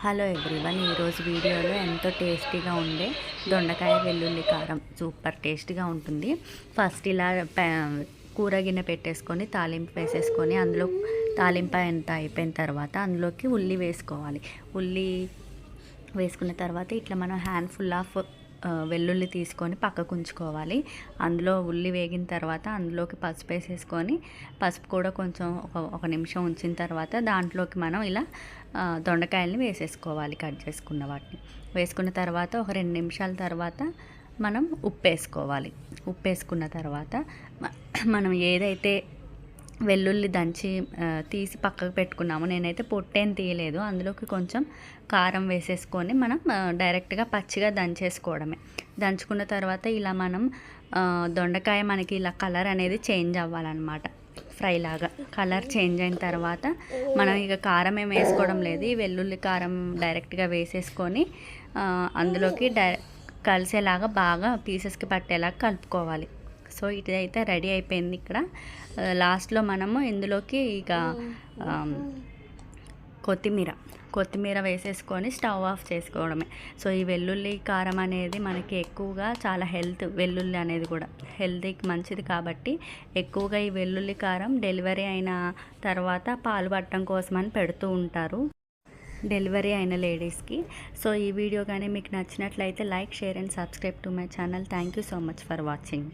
Hello everyone, ఈరోజు వీడియోలో ఎంతో టేస్టీగా ఉండే దొండకాయ వెల్లుల్లి కారం సూపర్ టేస్టీగా ఉంటుంది. ఫస్ట్ ఇలా కూర గిన్నె పెట్టేసుకొని తాలింపు వేసేసుకొని అందులో తాలింపు ఎంత అయిపోయిన తర్వాత అందులోకి ఉల్లి వేసుకోవాలి. ఉల్లి వేసుకున్న తర్వాత ఇట్లా మనం హ్యాండ్ఫుల్ ఆఫ్ వెల్లుల్లి తీసుకొని పక్కకు ఉంచుకోవాలి. అందులో ఉల్లి వేగిన తర్వాత అందులోకి పసుపు వేసేసుకొని పసుపు కూడా కొంచెం ఒక నిమిషం ఉంచిన తర్వాత దాంట్లోకి మనం ఇలా దొండకాయలని వేసేసుకోవాలి. కట్ చేసుకున్న వాటిని వేసుకున్న తర్వాత ఒక 2 నిమిషాల తర్వాత మనం ఉప్పు వేసుకోవాలి. ఉప్పు వేసుకున్న తర్వాత మనం ఏదైతే వెల్లుల్లి దంచి తీసి పక్కకు పెట్టుకున్నాము, నేనైతే పొట్టేం తీయలేదు, అందులోకి కొంచెం కారం వేసేసుకొని మనం డైరెక్ట్గా పచ్చిగా దంచేసుకోవడమే. దంచుకున్న తర్వాత ఇలా మనం దొండకాయ మనకి ఇలా కలర్ అనేది చేంజ్ అవ్వాలన్నమాట. ఫ్రై లాగా కలర్ చేంజ్ అయిన తర్వాత మనం ఇక కారం ఏం వేసుకోవడం లేదు, ఈ వెల్లుల్లి కారం డైరెక్ట్గా వేసేసుకొని అందులోకి కలిసేలాగా బాగా పీసెస్కి పట్టేలాగా కలుపుకోవాలి. సో ఇదైతే రెడీ అయిపోయింది. ఇక్కడ లాస్ట్లో మనము ఇందులోకి ఇక కొత్తిమీర వేసేసుకొని స్టవ్ ఆఫ్ చేసుకోవడమే. సో ఈ వెల్లుల్లి కారం అనేది మనకి ఎక్కువగా చాలా వెల్లుల్లి అనేది కూడా హెల్తీకి మంచిది కాబట్టి ఎక్కువగా ఈ వెల్లుల్లి కారం డెలివరీ అయిన తర్వాత పాలు పట్టడం కోసమని పెడుతూ ఉంటారు, డెలివరీ అయిన లేడీస్కి. సో ఈ వీడియో కానీ మీకు నచ్చినట్లయితే like, share and subscribe to my channel. Thank you so much for watching.